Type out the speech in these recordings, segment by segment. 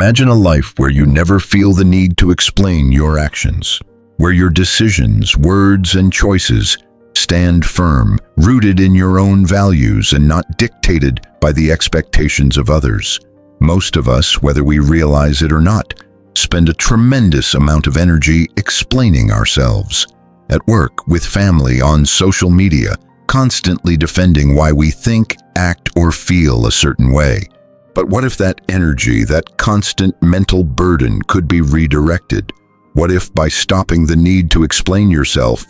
Imagine a life where you never feel the need to explain your actions, where your decisions, words, and choices stand firm, rooted in your own values and not dictated by the expectations of others. Most of us, whether we realize it or not, spend a tremendous amount of energy explaining ourselves. At work, with family, on social media, constantly defending why we think, act, or feel a certain way. But what if that energy, that constant mental burden, could be redirected? What if, by stopping the need to explain yourself,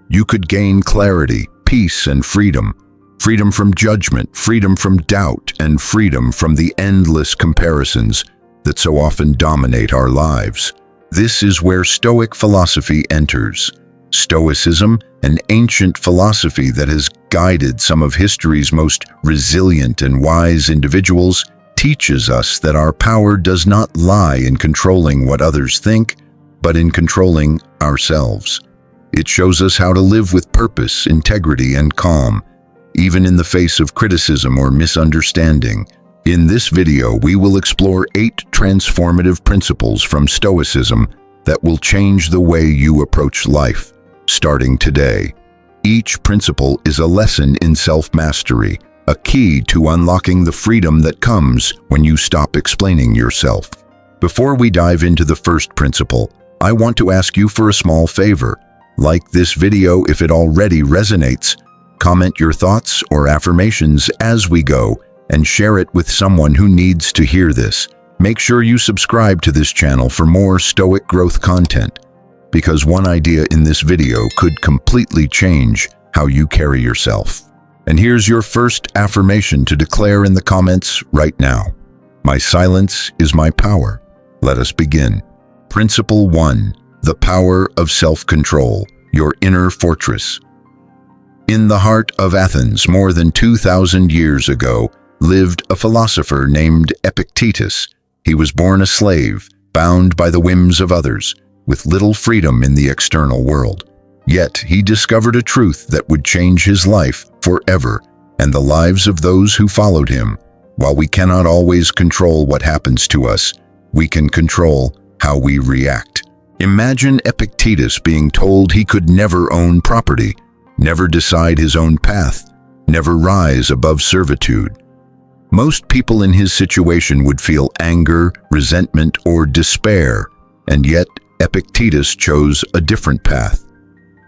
you could gain clarity, peace, and freedom? Freedom from judgment, freedom from doubt, and freedom from the endless comparisons that so often dominate our lives. This is where Stoic philosophy enters. Stoicism, an ancient philosophy that has guided some of history's most resilient and wise individuals, teaches us that our power does not lie in controlling what others think, but in controlling ourselves. It shows us how to live with purpose, integrity, and calm, even in the face of criticism or misunderstanding. In this video, we will explore 8 transformative principles from Stoicism that will change the way you approach life, starting today. Each principle is a lesson in self-mastery, a key to unlocking the freedom that comes when you stop explaining yourself. Before we dive into the first principle, I want to ask you for a small favor. Like this video if it already resonates, comment your thoughts or affirmations as we go, and share it with someone who needs to hear this. Make sure you subscribe to this channel for more Stoic growth content, because one idea in this video could completely change how you carry yourself. And here's your first affirmation to declare in the comments right now. My silence is my power. Let us begin. Principle 1. The power of self-control, your inner fortress. In the heart of Athens, more than 2,000 years ago, lived a philosopher named Epictetus. He was born a slave, bound by the whims of others, with little freedom in the external world. Yet he discovered a truth that would change his life forever and the lives of those who followed him. While we cannot always control what happens to us, we can control how we react. Imagine Epictetus being told he could never own property, never decide his own path, never rise above servitude. Most people in his situation would feel anger, resentment, or despair, and yet Epictetus chose a different path.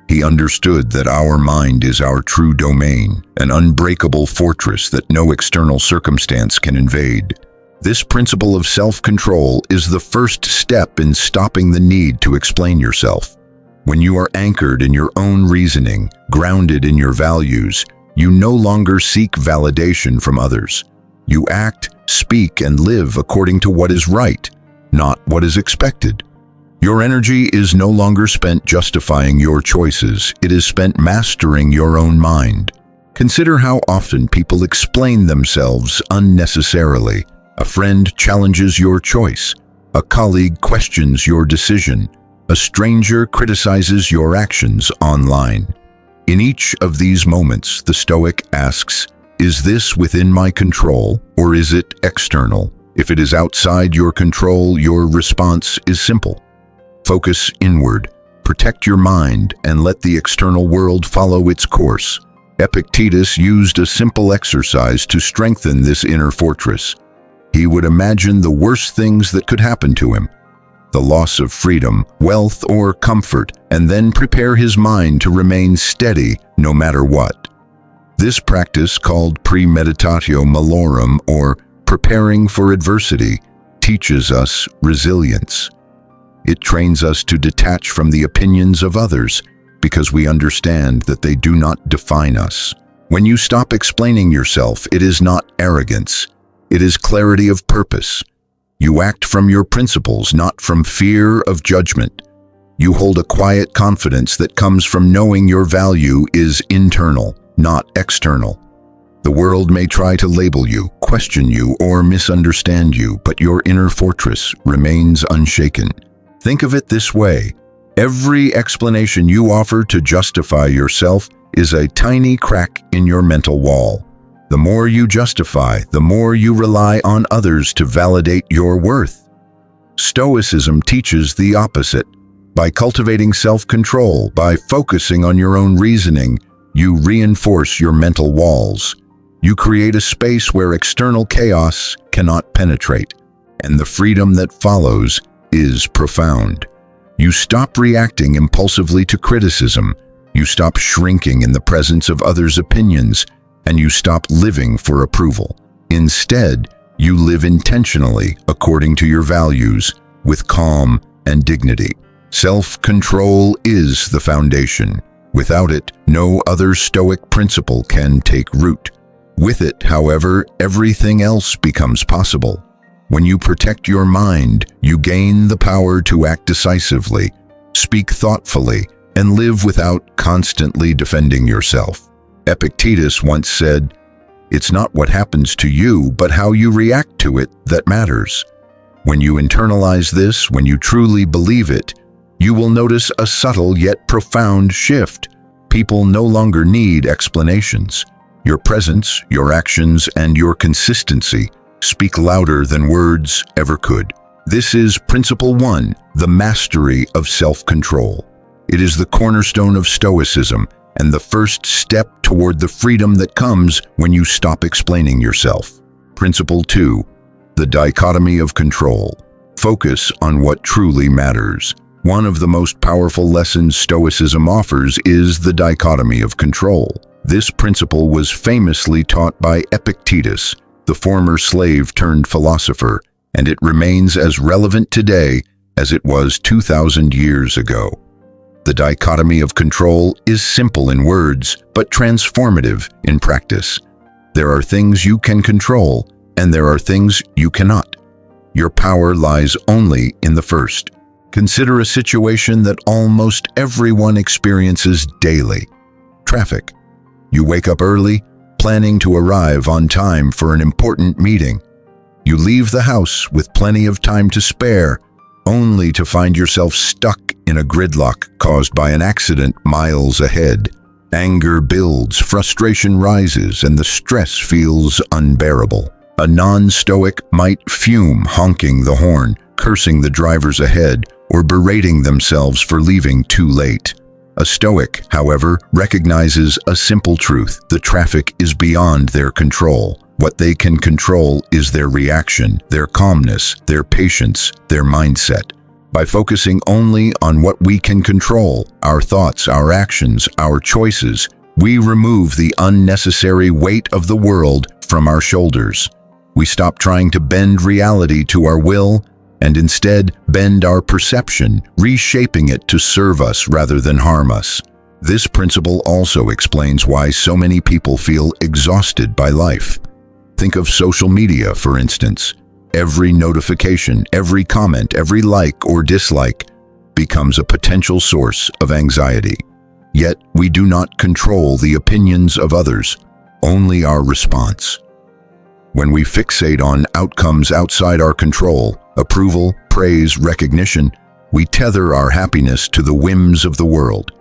He understood that our mind is our true domain, an unbreakable fortress that no external circumstance can invade. This principle of self-control is the first step in stopping the need to explain yourself. When you are anchored in your own reasoning, grounded in your values, you no longer seek validation from others. You act, speak, and live according to what is right, not what is expected. Your energy is no longer spent justifying your choices. It is spent mastering your own mind. Consider how often people explain themselves unnecessarily. A friend challenges your choice. A colleague questions your decision. A stranger criticizes your actions online. In each of these moments, the Stoic asks, is this within my control, or is it external? If it is outside your control, your response is simple. Focus inward, protect your mind, and let the external world follow its course. Epictetus used a simple exercise to strengthen this inner fortress. He would imagine the worst things that could happen to him, the loss of freedom, wealth, or comfort, and then prepare his mind to remain steady no matter what. This practice, called premeditatio malorum, or preparing for adversity, teaches us resilience. It trains us to detach from the opinions of others because we understand that they do not define us. When you stop explaining yourself, it is not arrogance. It is clarity of purpose. You act from your principles, not from fear of judgment. You hold a quiet confidence that comes from knowing your value is internal, not external. The world may try to label you, question you, or misunderstand you, but your inner fortress remains unshaken. Think of it this way. Every explanation you offer to justify yourself is a tiny crack in your mental wall. The more you justify, the more you rely on others to validate your worth. Stoicism teaches the opposite. By cultivating self-control, by focusing on your own reasoning, you reinforce your mental walls. You create a space where external chaos cannot penetrate, and the freedom that follows is profound. You stop reacting impulsively to criticism, you stop shrinking in the presence of others' opinions, and you stop living for approval. Instead, you live intentionally according to your values, with calm and dignity. Self-control is the foundation. Without it, no other Stoic principle can take root. With it, however, everything else becomes possible. When you protect your mind, you gain the power to act decisively, speak thoughtfully, and live without constantly defending yourself. Epictetus once said, "It's not what happens to you, but how you react to it that matters." When you internalize this, when you truly believe it, you will notice a subtle yet profound shift. People no longer need explanations. Your presence, your actions, and your consistency speak louder than words ever could. This is Principle 1, the mastery of self-control. It is the cornerstone of Stoicism and the first step toward the freedom that comes when you stop explaining yourself. Principle 2, the dichotomy of control. Focus on what truly matters. One of the most powerful lessons Stoicism offers is the dichotomy of control. This principle was famously taught by Epictetus, the former slave-turned-philosopher, and it remains as relevant today as it was 2,000 years ago. The dichotomy of control is simple in words, but transformative in practice. There are things you can control, and there are things you cannot. Your power lies only in the first. Consider a situation that almost everyone experiences daily. Traffic. You wake up early, planning to arrive on time for an important meeting. You leave the house with plenty of time to spare, only to find yourself stuck in a gridlock caused by an accident miles ahead. Anger builds, frustration rises, and the stress feels unbearable. A non-Stoic might fume, honking the horn, cursing the drivers ahead, or berating themselves for leaving too late. A Stoic, however, recognizes a simple truth: the traffic is beyond their control. What they can control is their reaction, their calmness, their patience, their mindset. By focusing only on what we can control, our thoughts, our actions, our choices, we remove the unnecessary weight of the world from our shoulders. We stop trying to bend reality to our will and instead bend our perception, reshaping it to serve us rather than harm us. This principle also explains why so many people feel exhausted by life. Think of social media, for instance. Every notification, every comment, every like or dislike becomes a potential source of anxiety. Yet we do not control the opinions of others, only our response. When we fixate on outcomes outside our control, approval, praise, recognition, we tether our happiness to the whims of the world.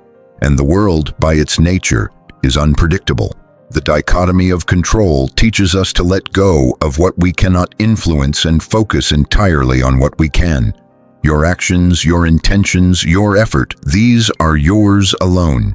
And the world, by its nature, is unpredictable. The dichotomy of control teaches us to let go of what we cannot influence and focus entirely on what we can. Your actions, your intentions, your effort, these are yours alone.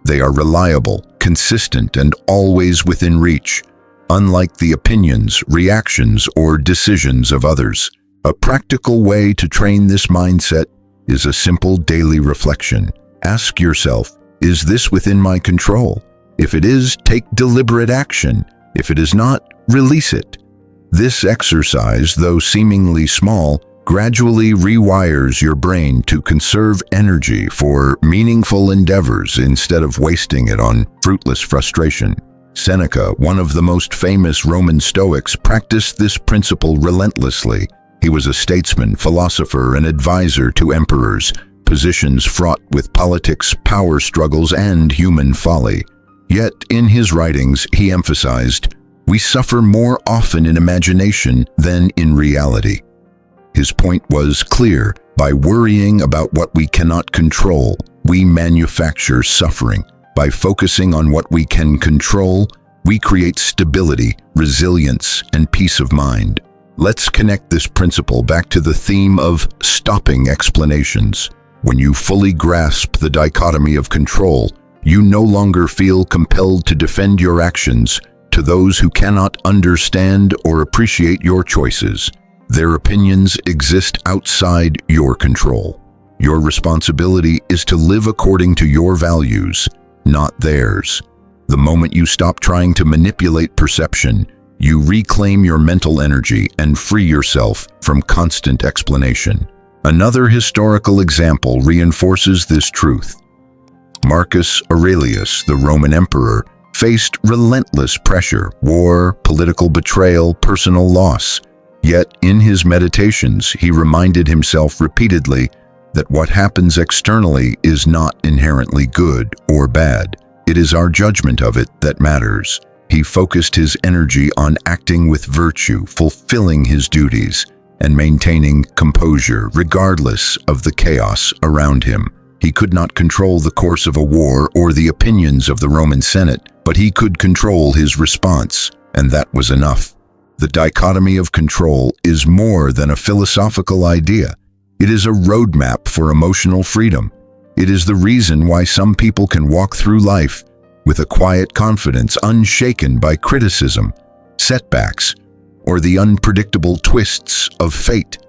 They are reliable, consistent, and always within reach, unlike the opinions, reactions, or decisions of others. A practical way to train this mindset is a simple daily reflection. Ask yourself, is this within my control? If it is, take deliberate action. If it is not, release it. This exercise, though seemingly small, gradually rewires your brain to conserve energy for meaningful endeavors instead of wasting it on fruitless frustration. Seneca, one of the most famous Roman Stoics, practiced this principle relentlessly. He was a statesman, philosopher, and advisor to emperors, positions fraught with politics, power struggles, and human folly. Yet, in his writings, he emphasized, we suffer more often in imagination than in reality. His point was clear: by worrying about what we cannot control, we manufacture suffering. By focusing on what we can control, we create stability, resilience, and peace of mind. Let's connect this principle back to the theme of stopping explanations. When you fully grasp the dichotomy of control, you no longer feel compelled to defend your actions to those who cannot understand or appreciate your choices. Their opinions exist outside your control. Your responsibility is to live according to your values, not theirs. The moment you stop trying to manipulate perception, you reclaim your mental energy and free yourself from constant explanation. Another historical example reinforces this truth. Marcus Aurelius, the Roman emperor, faced relentless pressure, war, political betrayal, personal loss. Yet, in his meditations, he reminded himself repeatedly that what happens externally is not inherently good or bad. It is our judgment of it that matters. He focused his energy on acting with virtue, fulfilling his duties, and maintaining composure regardless of the chaos around him. He could not control the course of a war or the opinions of the Roman Senate, but he could control his response, and that was enough. The dichotomy of control is more than a philosophical idea. It is a roadmap for emotional freedom. It is the reason why some people can walk through life with a quiet confidence unshaken by criticism, setbacks, or the unpredictable twists of fate.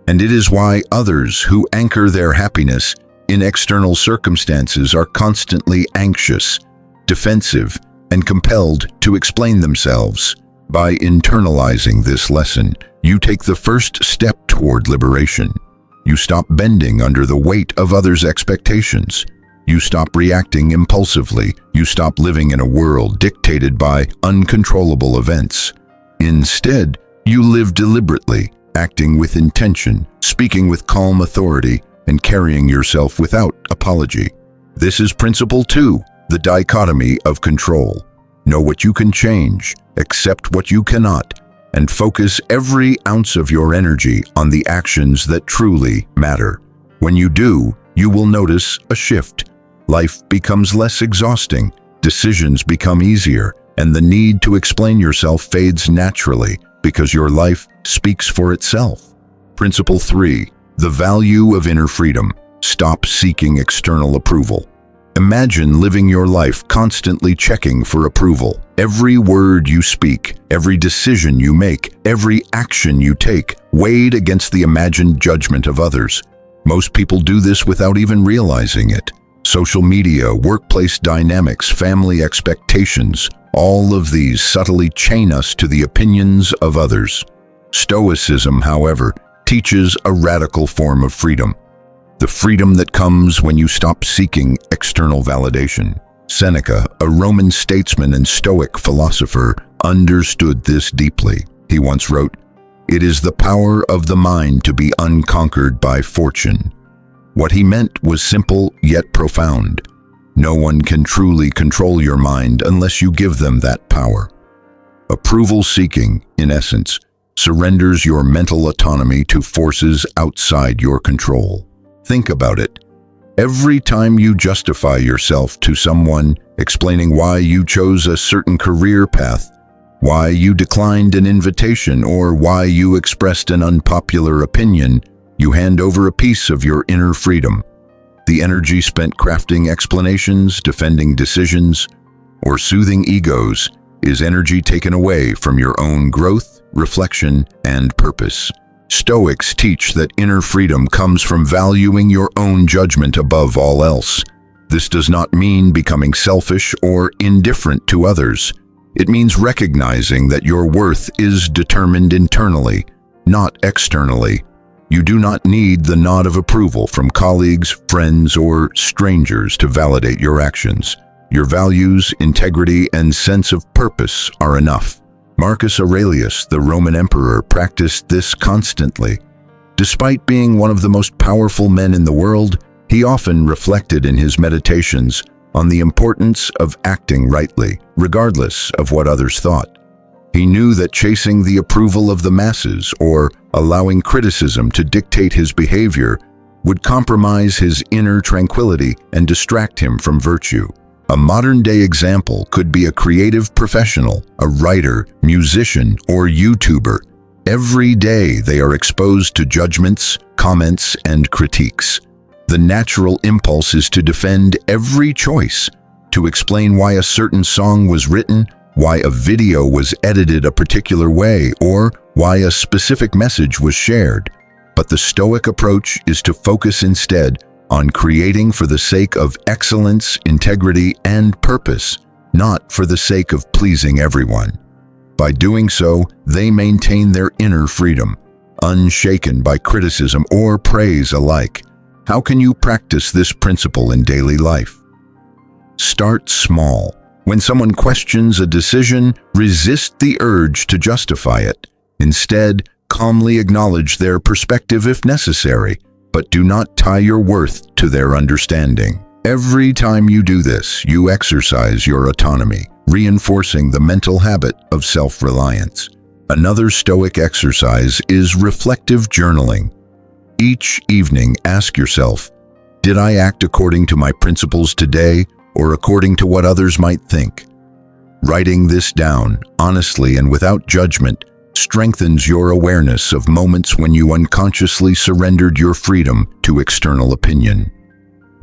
And it is why others who anchor their happiness in external circumstances are constantly anxious, defensive, and compelled to explain themselves. By internalizing this lesson, you take the first step toward liberation. You stop bending under the weight of others' expectations. You stop reacting impulsively. You stop living in a world dictated by uncontrollable events. Instead, you live deliberately, acting with intention, speaking with calm authority, and carrying yourself without apology. This is principle 2, the dichotomy of control. Know what you can change, accept what you cannot, and focus every ounce of your energy on the actions that truly matter. When you do, you will notice a shift. Life becomes less exhausting, decisions become easier, and the need to explain yourself fades naturally because your life speaks for itself. Principle 3, the value of inner freedom. Stop seeking external approval. Imagine living your life constantly checking for approval. Every word you speak, every decision you make, every action you take, weighed against the imagined judgment of others. Most people do this without even realizing it. Social media, workplace dynamics, family expectations, all of these subtly chain us to the opinions of others. Stoicism, however, teaches a radical form of freedom. The freedom that comes when you stop seeking external validation. Seneca, a Roman statesman and Stoic philosopher, understood this deeply. He once wrote, "It is the power of the mind to be unconquered by fortune." What he meant was simple yet profound. No one can truly control your mind unless you give them that power. Approval seeking, in essence, surrenders your mental autonomy to forces outside your control. Think about it. Every time you justify yourself to someone, explaining why you chose a certain career path, why you declined an invitation, or why you expressed an unpopular opinion, you hand over a piece of your inner freedom. The energy spent crafting explanations, defending decisions, or soothing egos is energy taken away from your own growth, reflection, and purpose. Stoics teach that inner freedom comes from valuing your own judgment above all else. This does not mean becoming selfish or indifferent to others. It means recognizing that your worth is determined internally, not externally. You do not need the nod of approval from colleagues, friends, or strangers to validate your actions. Your values, integrity, and sense of purpose are enough. Marcus Aurelius, the Roman emperor, practiced this constantly. Despite being one of the most powerful men in the world, he often reflected in his meditations on the importance of acting rightly, regardless of what others thought. He knew that chasing the approval of the masses or allowing criticism to dictate his behavior would compromise his inner tranquility and distract him from virtue. A modern-day example could be a creative professional, a writer, musician, or YouTuber. Every day they are exposed to judgments, comments, and critiques. The natural impulse is to defend every choice, to explain why a certain song was written, why a video was edited a particular way, or why a specific message was shared. But the Stoic approach is to focus instead on creating for the sake of excellence, integrity, and purpose, not for the sake of pleasing everyone. By doing so, they maintain their inner freedom, unshaken by criticism or praise alike. How can you practice this principle in daily life? Start small. When someone questions a decision, resist the urge to justify it. Instead, calmly acknowledge their perspective if necessary, but do not tie your worth to their understanding. Every time you do this, you exercise your autonomy, reinforcing the mental habit of self-reliance. Another Stoic exercise is reflective journaling. Each evening, ask yourself, did I act according to my principles today or according to what others might think? Writing this down, honestly and without judgment, strengthens your awareness of moments when you unconsciously surrendered your freedom to external opinion.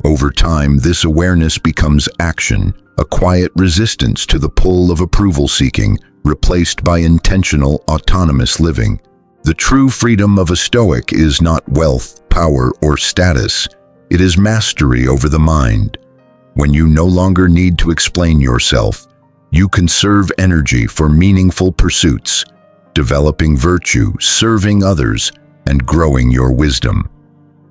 Over time, this awareness becomes action, a quiet resistance to the pull of approval-seeking, replaced by intentional, autonomous living. The true freedom of a Stoic is not wealth, power, or status. It is mastery over the mind. When you no longer need to explain yourself, you conserve energy for meaningful pursuits, developing virtue, serving others, and growing your wisdom.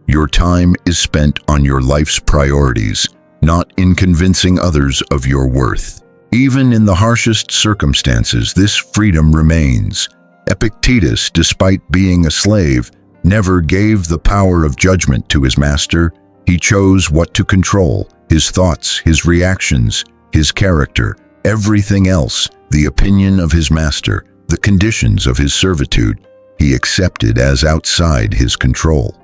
Your time is spent on your life's priorities, not in convincing others of your worth. Even in the harshest circumstances, this freedom remains. Epictetus, despite being a slave, never gave the power of judgment to his master. He chose what to control: his thoughts, his reactions, his character. Everything else, the opinion of his master, the conditions of his servitude, he accepted as outside his control.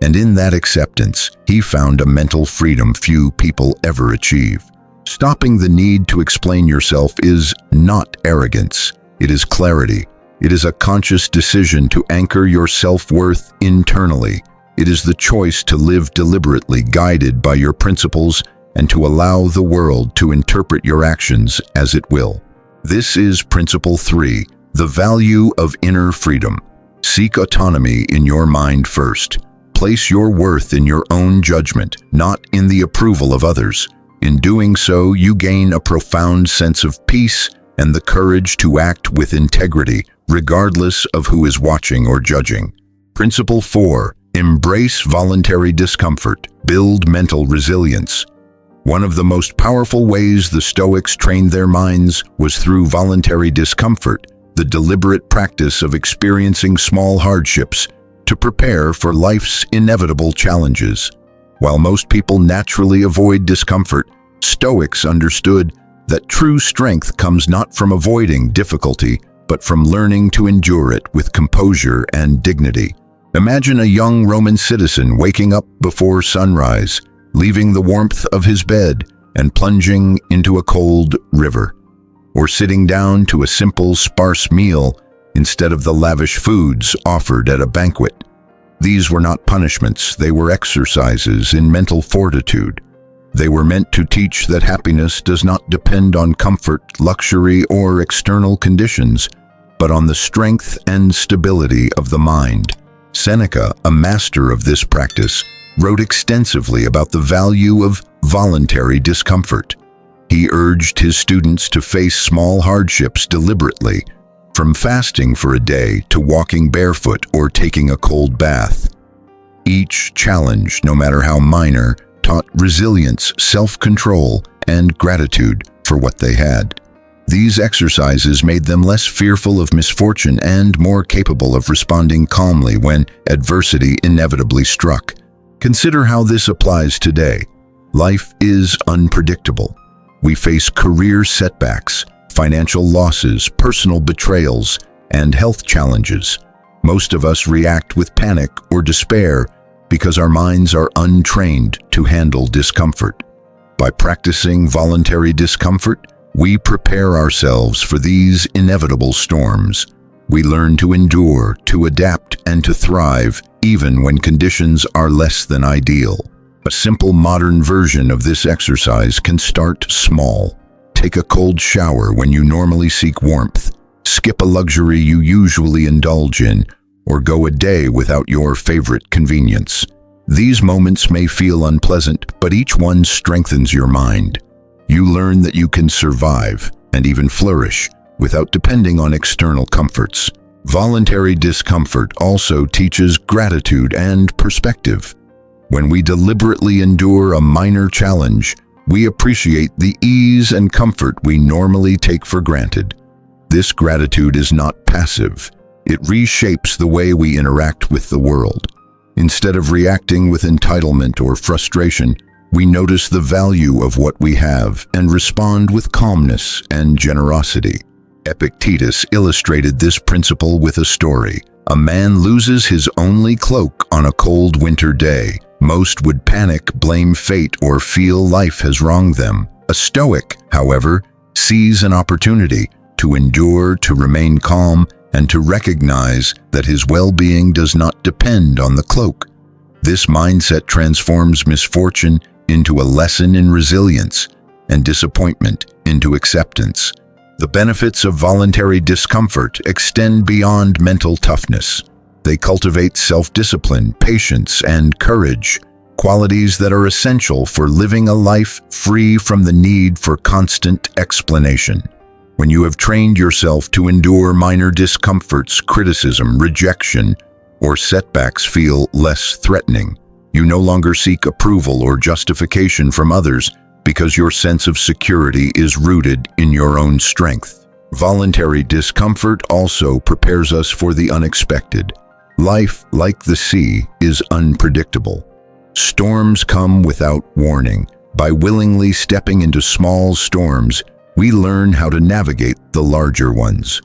And in that acceptance, he found a mental freedom few people ever achieve. Stopping the need to explain yourself is not arrogance. It is clarity. It is a conscious decision to anchor your self-worth internally. It is the choice to live deliberately, guided by your principles, and to allow the world to interpret your actions as it will. This is Principle 3, the value of inner freedom. Seek autonomy in your mind first. Place your worth in your own judgment, not in the approval of others. In doing so, you gain a profound sense of peace and the courage to act with integrity, regardless of who is watching or judging. Principle 4. Embrace voluntary discomfort. Build mental resilience. One of the most powerful ways the Stoics trained their minds was through voluntary discomfort, the deliberate practice of experiencing small hardships to prepare for life's inevitable challenges. While most people naturally avoid discomfort, Stoics understood that true strength comes not from avoiding difficulty, but from learning to endure it with composure and dignity. Imagine a young Roman citizen waking up before sunrise, leaving the warmth of his bed and plunging into a cold river, or sitting down to a simple, sparse meal instead of the lavish foods offered at a banquet. These were not punishments, they were exercises in mental fortitude. They were meant to teach that happiness does not depend on comfort, luxury, or external conditions, but on the strength and stability of the mind. Seneca, a master of this practice, wrote extensively about the value of voluntary discomfort. He urged his students to face small hardships deliberately, from fasting for a day to walking barefoot or taking a cold bath. Each challenge, no matter how minor, taught resilience, self-control, and gratitude for what they had. These exercises made them less fearful of misfortune and more capable of responding calmly when adversity inevitably struck. Consider how this applies today. Life is unpredictable. We face career setbacks, financial losses, personal betrayals, and health challenges. Most of us react with panic or despair because our minds are untrained to handle discomfort. By practicing voluntary discomfort, we prepare ourselves for these inevitable storms. We learn to endure, to adapt, and to thrive, even when conditions are less than ideal. A simple modern version of this exercise can start small. Take a cold shower when you normally seek warmth. Skip a luxury you usually indulge in, or go a day without your favorite convenience. These moments may feel unpleasant, but each one strengthens your mind. You learn that you can survive and even flourish without depending on external comforts. Voluntary discomfort also teaches gratitude and perspective. When we deliberately endure a minor challenge, we appreciate the ease and comfort we normally take for granted. This gratitude is not passive. It reshapes the way we interact with the world. Instead of reacting with entitlement or frustration, we notice the value of what we have and respond with calmness and generosity. Epictetus illustrated this principle with a story. A man loses his only cloak on a cold winter day. Most would panic, blame fate, or feel life has wronged them. A Stoic, however, sees an opportunity to endure, to remain calm, and to recognize that his well-being does not depend on the cloak. This mindset transforms misfortune into a lesson in resilience and disappointment into acceptance. The benefits of voluntary discomfort extend beyond mental toughness. They cultivate self-discipline, patience, and courage, qualities that are essential for living a life free from the need for constant explanation. When you have trained yourself to endure minor discomforts, criticism, rejection, or setbacks feel less threatening. You no longer seek approval or justification from others because your sense of security is rooted in your own strength. Voluntary discomfort also prepares us for the unexpected. Life, like the sea, is unpredictable. Storms come without warning. By willingly stepping into small storms, we learn how to navigate the larger ones.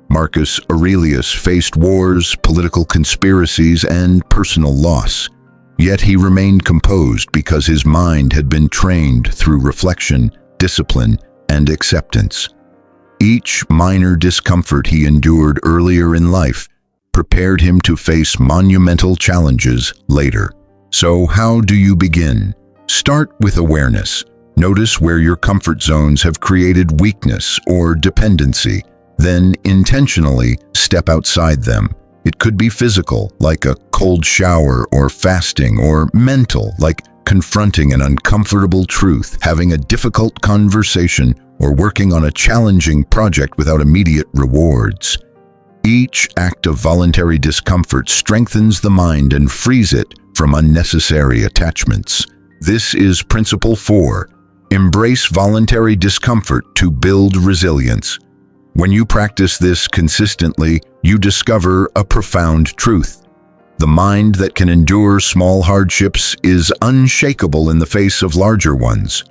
Marcus Aurelius faced wars, political conspiracies, and personal loss. Yet he remained composed because his mind had been trained through reflection, discipline, and acceptance. Each minor discomfort he endured earlier in life prepared him to face monumental challenges later. So how do you begin? Start with awareness. Notice where your comfort zones have created weakness or dependency. Then intentionally step outside them. It could be physical, like a cold shower or fasting, or mental, like confronting an uncomfortable truth, having a difficult conversation, or working on a challenging project without immediate rewards. Each act of voluntary discomfort strengthens the mind and frees it from unnecessary attachments. This is Principle 4. Embrace voluntary discomfort to build resilience. When you practice this consistently, you discover a profound truth. The mind that can endure small hardships is unshakable in the face of larger ones.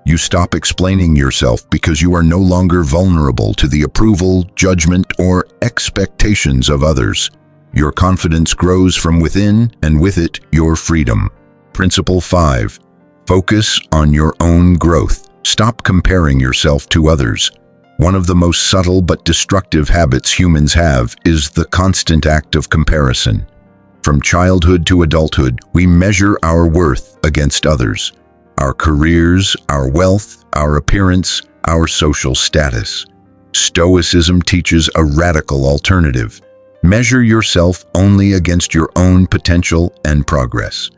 You stop explaining yourself because you are no longer vulnerable to the approval, judgment, or expectations of others. Your confidence grows from within, and with it, your freedom. Principle 5. Focus on your own growth. Stop comparing yourself to others. One of the most subtle but destructive habits humans have is the constant act of comparison. From childhood to adulthood, we measure our worth against others. Our careers, our wealth, our appearance, our social status. Stoicism teaches a radical alternative. Measure yourself only against your own potential and progress.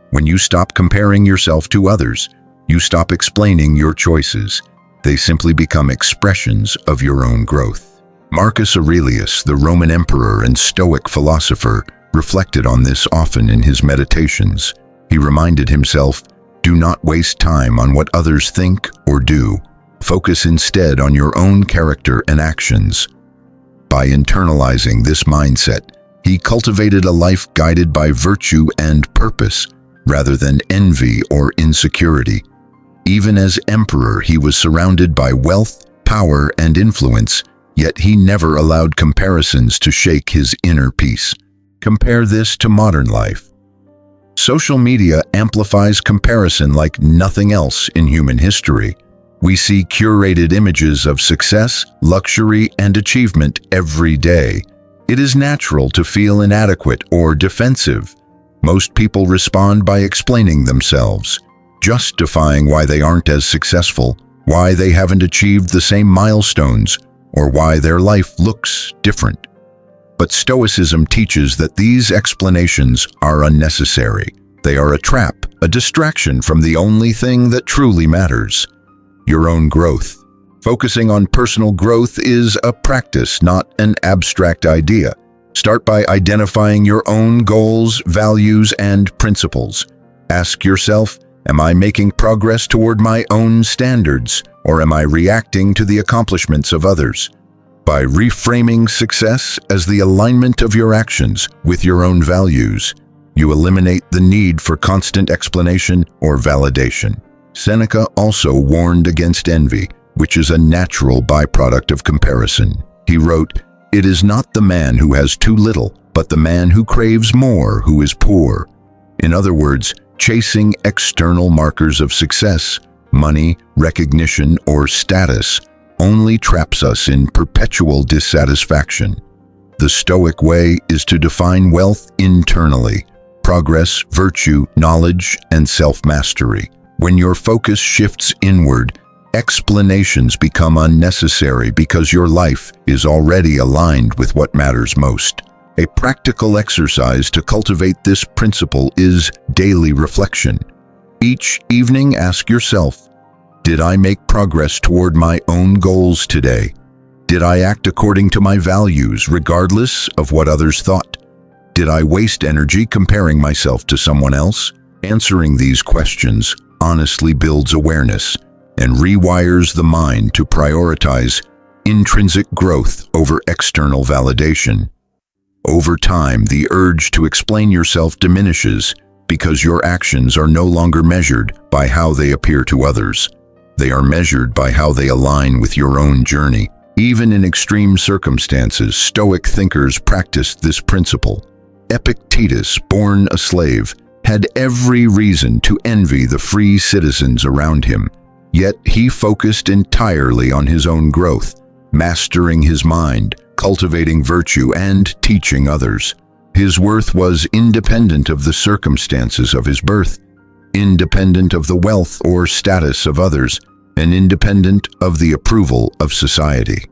When you stop comparing yourself to others, you stop explaining your choices. They simply become expressions of your own growth. Marcus Aurelius, the Roman emperor and Stoic philosopher, reflected on this often in his meditations. He reminded himself, "Do not waste time on what others think or do. Focus instead on your own character and actions." By internalizing this mindset, he cultivated a life guided by virtue and purpose, rather than envy or insecurity. Even as emperor, he was surrounded by wealth, power, and influence, yet he never allowed comparisons to shake his inner peace. Compare this to modern life. Social media amplifies comparison like nothing else in human history. We see curated images of success, luxury, and achievement every day. It is natural to feel inadequate or defensive. Most people respond by explaining themselves, justifying why they aren't as successful, why they haven't achieved the same milestones, or why their life looks different. But Stoicism teaches that these explanations are unnecessary. They are a trap, a distraction from the only thing that truly matters: your own growth. Focusing on personal growth is a practice, not an abstract idea. Start by identifying your own goals, values, and principles. Ask yourself, am I making progress toward my own standards, or am I reacting to the accomplishments of others? By reframing success as the alignment of your actions with your own values, you eliminate the need for constant explanation or validation. Seneca also warned against envy, which is a natural byproduct of comparison. He wrote, "It is not the man who has too little, but the man who craves more who is poor." In other words, chasing external markers of success, money, recognition, or status, only traps us in perpetual dissatisfaction. The Stoic way is to define wealth internally: progress, virtue, knowledge, and self-mastery. When your focus shifts inward, explanations become unnecessary because your life is already aligned with what matters most. A practical exercise to cultivate this principle is daily reflection. Each evening, ask yourself, did I make progress toward my own goals today? Did I act according to my values, regardless of what others thought? Did I waste energy comparing myself to someone else? Answering these questions honestly builds awareness and rewires the mind to prioritize intrinsic growth over external validation. Over time, the urge to explain yourself diminishes because your actions are no longer measured by how they appear to others. They are measured by how they align with your own journey. Even in extreme circumstances, Stoic thinkers practiced this principle. Epictetus, born a slave, had every reason to envy the free citizens around him. Yet he focused entirely on his own growth, mastering his mind, cultivating virtue, and teaching others. His worth was independent of the circumstances of his birth, independent of the wealth or status of others, and independent of the approval of society.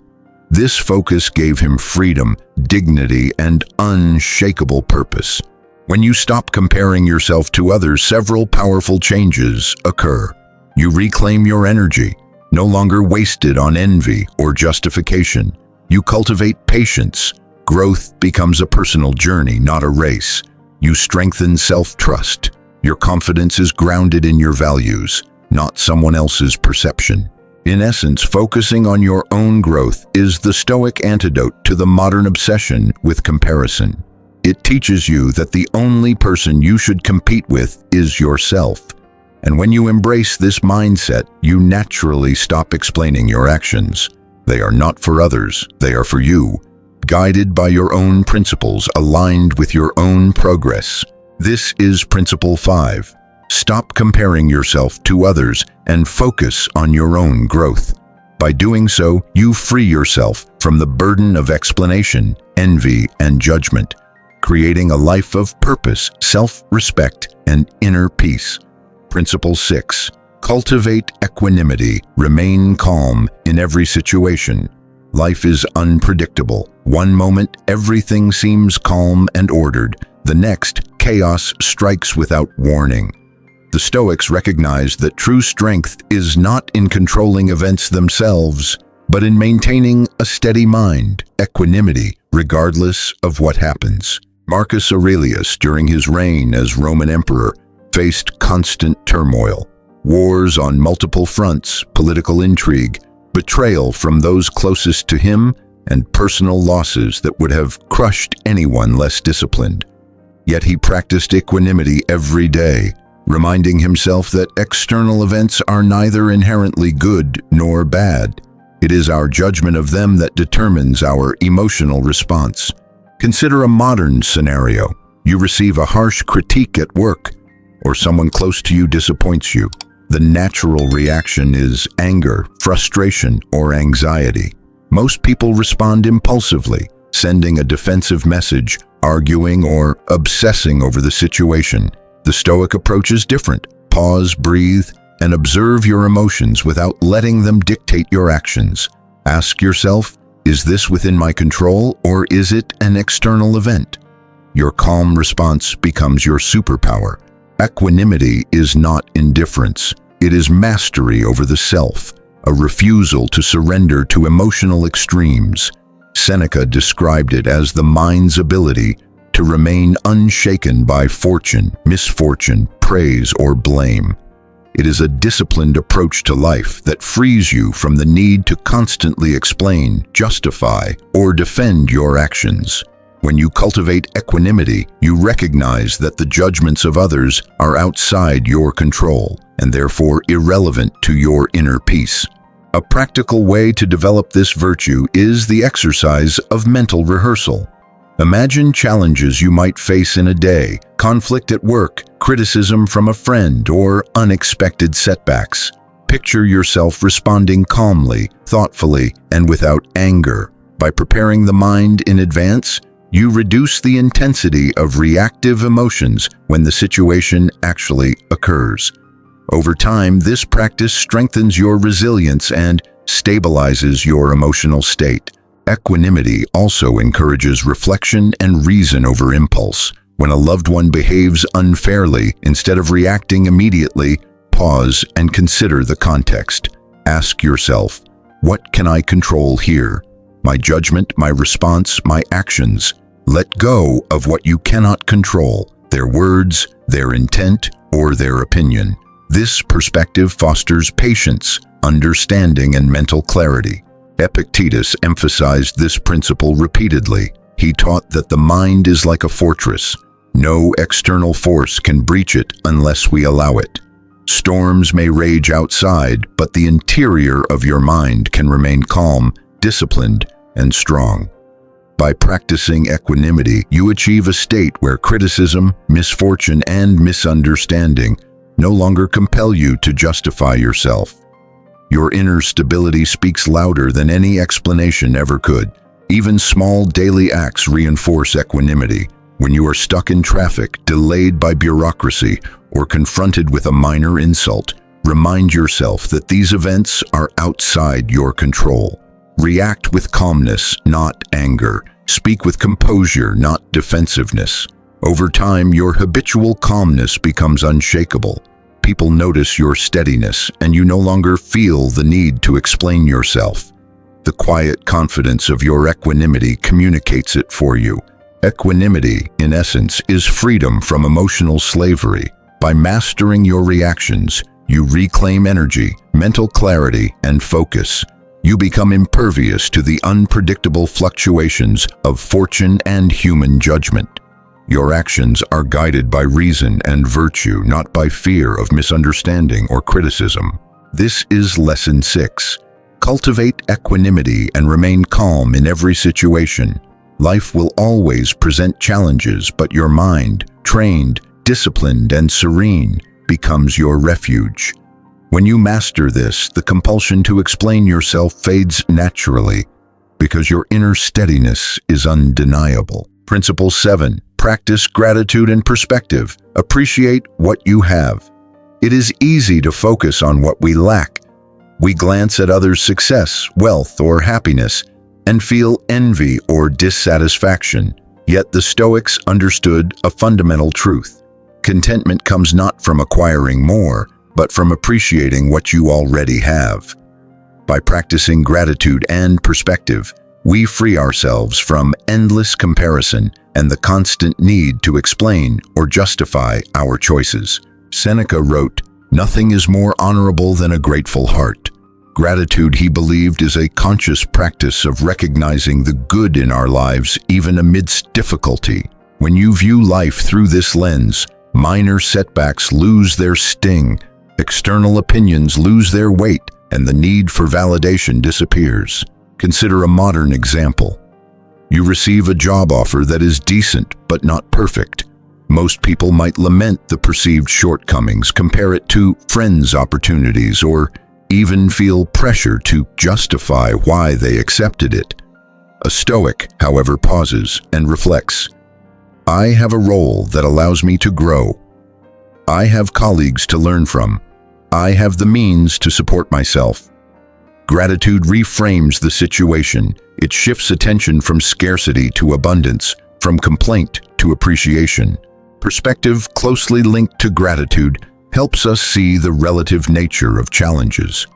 This focus gave him freedom, dignity, and unshakable purpose. When you stop comparing yourself to others, several powerful changes occur. You reclaim your energy, no longer wasted on envy or justification. You cultivate patience. Growth becomes a personal journey, not a race. You strengthen self-trust. Your confidence is grounded in your values, not someone else's perception. In essence, focusing on your own growth is the Stoic antidote to the modern obsession with comparison. It teaches you that the only person you should compete with is yourself. And when you embrace this mindset, you naturally stop explaining your actions. They are not for others, they are for you, guided by your own principles, aligned with your own progress. This is Principle 5. Stop comparing yourself to others and focus on your own growth. By doing so, you free yourself from the burden of explanation, envy, and judgment, creating a life of purpose, self-respect, and inner peace. Principle 6. Cultivate equanimity. Remain calm in every situation. Life is unpredictable. One moment, everything seems calm and ordered. The next, chaos strikes without warning. The Stoics recognized that true strength is not in controlling events themselves, but in maintaining a steady mind, equanimity, regardless of what happens. Marcus Aurelius, during his reign as Roman emperor, faced constant turmoil. Wars on multiple fronts, political intrigue, betrayal from those closest to him, and personal losses that would have crushed anyone less disciplined. Yet he practiced equanimity every day, reminding himself that external events are neither inherently good nor bad. It is our judgment of them that determines our emotional response. Consider a modern scenario. You receive a harsh critique at work, or someone close to you disappoints you. The natural reaction is anger, frustration, or anxiety. Most people respond impulsively, sending a defensive message, arguing, or obsessing over the situation. The Stoic approach is different. Pause, breathe, and observe your emotions without letting them dictate your actions. Ask yourself, is this within my control, or is it an external event? Your calm response becomes your superpower. Equanimity is not indifference. It is mastery over the self, a refusal to surrender to emotional extremes. Seneca described it as the mind's ability to remain unshaken by fortune, misfortune, praise, or blame. It is a disciplined approach to life that frees you from the need to constantly explain, justify, or defend your actions. When you cultivate equanimity, you recognize that the judgments of others are outside your control and therefore irrelevant to your inner peace. A practical way to develop this virtue is the exercise of mental rehearsal. Imagine challenges you might face in a day, conflict at work, criticism from a friend, or unexpected setbacks. Picture yourself responding calmly, thoughtfully, and without anger. By preparing the mind in advance, you reduce the intensity of reactive emotions when the situation actually occurs. Over time, this practice strengthens your resilience and stabilizes your emotional state. Equanimity also encourages reflection and reason over impulse. When a loved one behaves unfairly, instead of reacting immediately, pause and consider the context. Ask yourself, what can I control here? My judgment, my response, my actions. Let go of what you cannot control, their words, their intent, or their opinion. This perspective fosters patience, understanding, and mental clarity. Epictetus emphasized this principle repeatedly. He taught that the mind is like a fortress. No external force can breach it unless we allow it. Storms may rage outside, but the interior of your mind can remain calm, disciplined, and strong. By practicing equanimity, you achieve a state where criticism, misfortune, and misunderstanding no longer compel you to justify yourself. Your inner stability speaks louder than any explanation ever could. Even small daily acts reinforce equanimity. When you are stuck in traffic, delayed by bureaucracy, or confronted with a minor insult, remind yourself that these events are outside your control. React with calmness, not anger. Speak with composure, not defensiveness. Over time, your habitual calmness becomes unshakable. People notice your steadiness, and you no longer feel the need to explain yourself. The quiet confidence of your equanimity communicates it for you. Equanimity, in essence, is freedom from emotional slavery. By mastering your reactions, you reclaim energy, mental clarity, and focus. You become impervious to the unpredictable fluctuations of fortune and human judgment. Your actions are guided by reason and virtue, not by fear of misunderstanding or criticism. This is Lesson 6. Cultivate equanimity and remain calm in every situation. Life will always present challenges, but your mind, trained, disciplined, and serene, becomes your refuge. When you master this, the compulsion to explain yourself fades naturally because your inner steadiness is undeniable. Principle 7. Practice gratitude and perspective. Appreciate what you have. It is easy to focus on what we lack. We glance at others' success, wealth, or happiness and feel envy or dissatisfaction. Yet the Stoics understood a fundamental truth. Contentment comes not from acquiring more, but from appreciating what you already have. By practicing gratitude and perspective, we free ourselves from endless comparison and the constant need to explain or justify our choices. Seneca wrote, "Nothing is more honorable than a grateful heart." Gratitude, he believed, is a conscious practice of recognizing the good in our lives even amidst difficulty. When you view life through this lens, minor setbacks lose their sting, external opinions lose their weight, and the need for validation disappears. Consider a modern example. You receive a job offer that is decent but not perfect. Most people might lament the perceived shortcomings, compare it to friends' opportunities, or even feel pressure to justify why they accepted it. A Stoic, however, pauses and reflects. I have a role that allows me to grow. I have colleagues to learn from. I have the means to support myself. Gratitude reframes the situation. It shifts attention from scarcity to abundance, from complaint to appreciation. Perspective closely linked to gratitude helps us see the relative nature of challenges.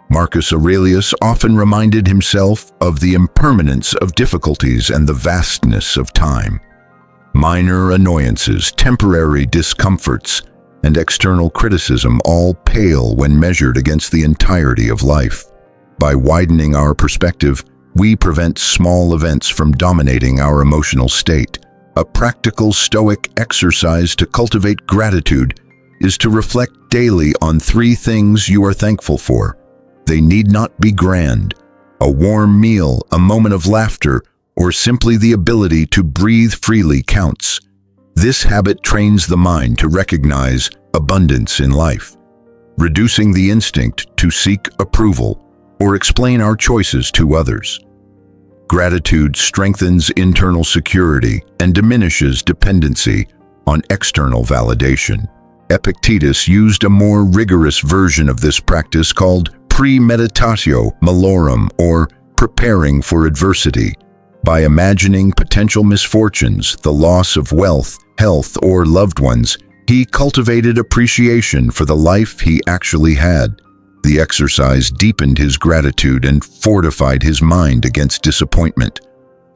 Marcus Aurelius often reminded himself of the impermanence of difficulties and the vastness of time. Minor annoyances, temporary discomforts, and external criticism all pale when measured against the entirety of life. By widening our perspective, we prevent small events from dominating our emotional state. A practical Stoic exercise to cultivate gratitude is to reflect daily on 3 things you are thankful for. They need not be grand. A warm meal, a moment of laughter, or simply the ability to breathe freely counts. This habit trains the mind to recognize abundance in life, reducing the instinct to seek approval or explain our choices to others. Gratitude strengthens internal security and diminishes dependency on external validation. Epictetus used a more rigorous version of this practice called premeditatio malorum, or preparing for adversity. By imagining potential misfortunes, the loss of wealth, health, or loved ones, he cultivated appreciation for the life he actually had. The exercise deepened his gratitude and fortified his mind against disappointment.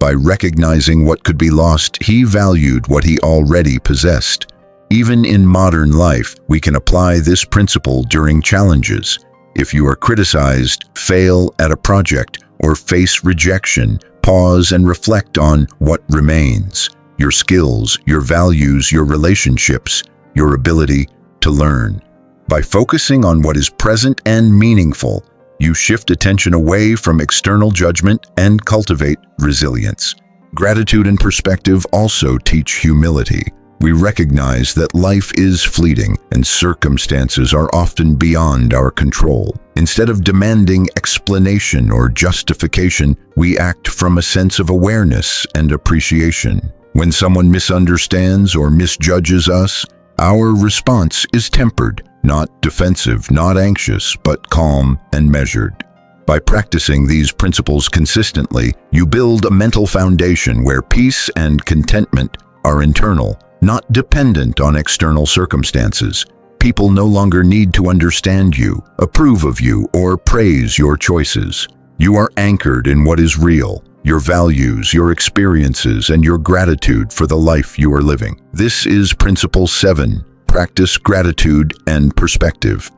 By recognizing what could be lost, he valued what he already possessed. Even in modern life, we can apply this principle during challenges. If you are criticized, fail at a project, or face rejection, pause and reflect on what remains: your skills, your values, your relationships, your ability to learn. By focusing on what is present and meaningful, you shift attention away from external judgment and cultivate resilience. Gratitude and perspective also teach humility. We recognize that life is fleeting and circumstances are often beyond our control. Instead of demanding explanation or justification, we act from a sense of awareness and appreciation. When someone misunderstands or misjudges us, our response is tempered, not defensive, not anxious, but calm and measured. By practicing these principles consistently, you build a mental foundation where peace and contentment are internal, not dependent on external circumstances. People no longer need to understand you, approve of you, or praise your choices. You are anchored in what is real: your values, your experiences, and your gratitude for the life you are living. This is Principle 7. Practice gratitude and perspective.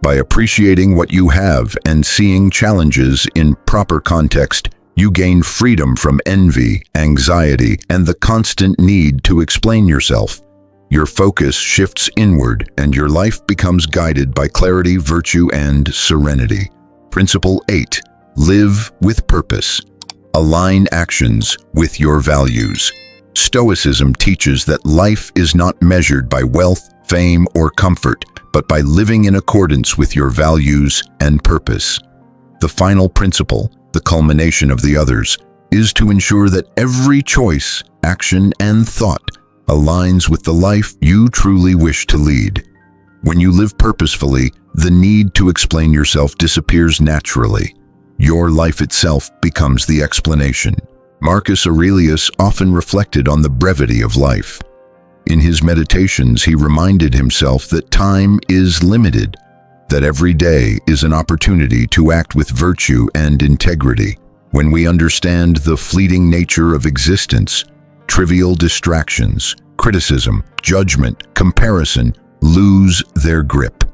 By appreciating what you have and seeing challenges in proper context, you gain freedom from envy, anxiety, and the constant need to explain yourself. Your focus shifts inward, and your life becomes guided by clarity, virtue, and serenity. Principle 8. Live with purpose. Align actions with your values. Stoicism teaches that life is not measured by wealth, fame, or comfort, but by living in accordance with your values and purpose. The final principle, the culmination of the others, is to ensure that every choice, action, and thought aligns with the life you truly wish to lead. When you live purposefully, the need to explain yourself disappears naturally. Your life itself becomes the explanation. Marcus Aurelius often reflected on the brevity of life. In his meditations, he reminded himself that time is limited, that every day is an opportunity to act with virtue and integrity. When we understand the fleeting nature of existence, trivial distractions, criticism, judgment, comparison lose their grip.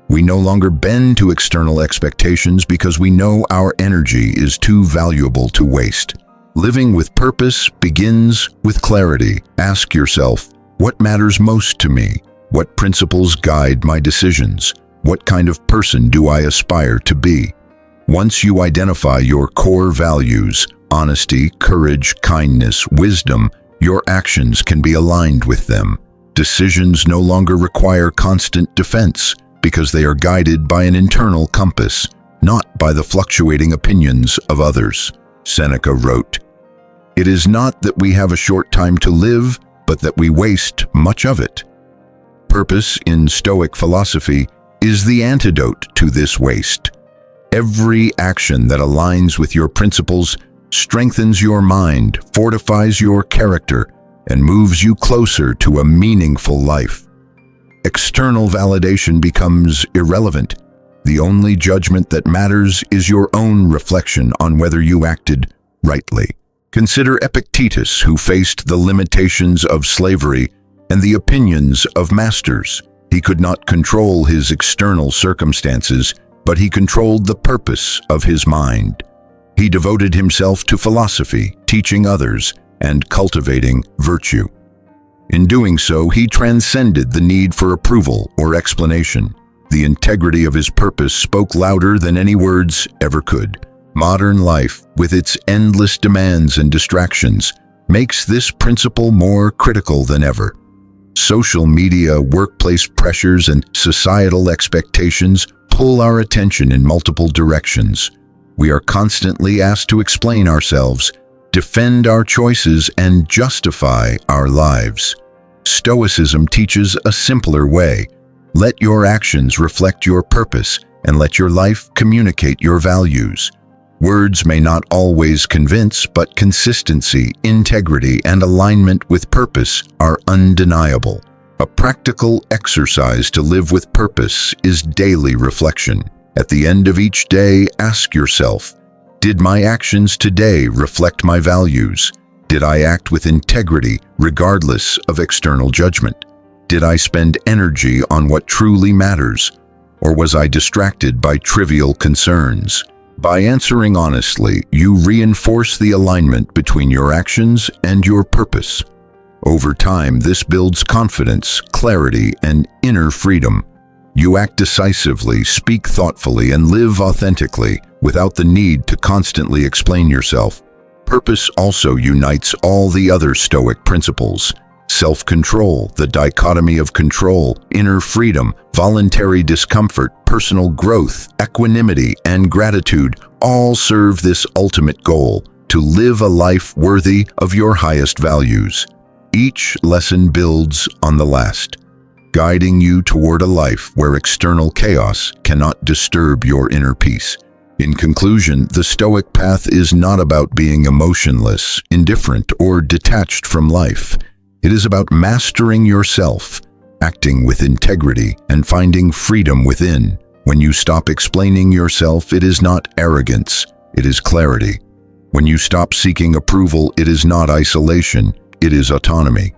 We no longer bend to external expectations because we know our energy is too valuable to waste. Living with purpose begins with clarity. Ask yourself, what matters most to me? What principles guide my decisions? What kind of person do I aspire to be? Once you identify your core values, honesty, courage, kindness, wisdom, your actions can be aligned with them. Decisions no longer require constant defense because they are guided by an internal compass, not by the fluctuating opinions of others. Seneca wrote, It is not that we have a short time to live, but that we waste much of it. Purpose in Stoic philosophy is the antidote to this waste. Every action that aligns with your principles strengthens your mind, fortifies your character, and moves you closer to a meaningful life. External validation becomes irrelevant. The only judgment that matters is your own reflection on whether you acted rightly. Consider Epictetus, who faced the limitations of slavery and the opinions of masters. He could not control his external circumstances, but he controlled the purpose of his mind. He devoted himself to philosophy, teaching others, and cultivating virtue. In doing so, he transcended the need for approval or explanation. The integrity of his purpose spoke louder than any words ever could. Modern life, with its endless demands and distractions, makes this principle more critical than ever. Social media, workplace pressures, and societal expectations pull our attention in multiple directions. We are constantly asked to explain ourselves, defend our choices, and justify our lives. Stoicism teaches a simpler way. Let your actions reflect your purpose, and let your life communicate your values. Words may not always convince, but consistency, integrity, and alignment with purpose are undeniable. A practical exercise to live with purpose is daily reflection. At the end of each day, ask yourself, did my actions today reflect my values? Did I act with integrity regardless of external judgment? Did I spend energy on what truly matters? Or was I distracted by trivial concerns? By answering honestly, you reinforce the alignment between your actions and your purpose. Over time, this builds confidence, clarity, and inner freedom. You act decisively, speak thoughtfully, and live authentically without the need to constantly explain yourself. Purpose also unites all the other Stoic principles. Self-control, the dichotomy of control, inner freedom, voluntary discomfort, personal growth, equanimity, and gratitude all serve this ultimate goal, to live a life worthy of your highest values. Each lesson builds on the last, guiding you toward a life where external chaos cannot disturb your inner peace. In conclusion, the Stoic path is not about being emotionless, indifferent, or detached from life. It is about mastering yourself, acting with integrity, and finding freedom within. When you stop explaining yourself, it is not arrogance, it is clarity. When you stop seeking approval, it is not isolation, it is autonomy.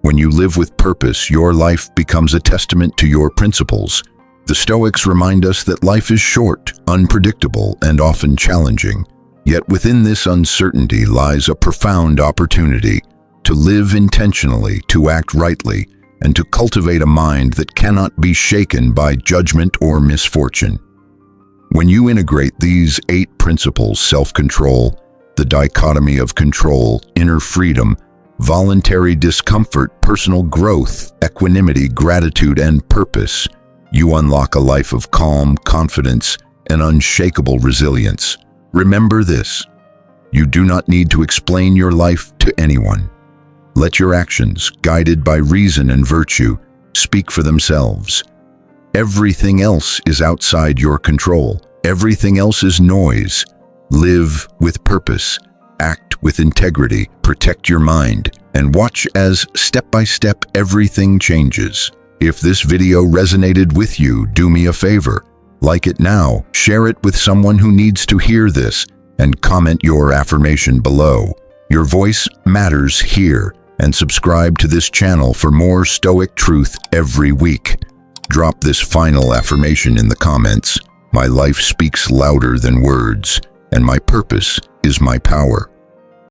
When you live with purpose, your life becomes a testament to your principles. The Stoics remind us that life is short, unpredictable, and often challenging. Yet within this uncertainty lies a profound opportunity to live intentionally, to act rightly, and to cultivate a mind that cannot be shaken by judgment or misfortune. When you integrate these 8 principles, self-control, the dichotomy of control, inner freedom, voluntary discomfort, personal growth, equanimity, gratitude, and purpose, you unlock a life of calm, confidence, and unshakable resilience. Remember this: you do not need to explain your life to anyone. Let your actions, guided by reason and virtue, speak for themselves. Everything else is outside your control. Everything else is noise. Live with purpose, act with integrity, protect your mind, and watch as, step by step, everything changes. If this video resonated with you, do me a favor. Like it now, share it with someone who needs to hear this, and comment your affirmation below. Your voice matters here, and subscribe to this channel for more Stoic truth every week. Drop this final affirmation in the comments. My life speaks louder than words, and my purpose is my power.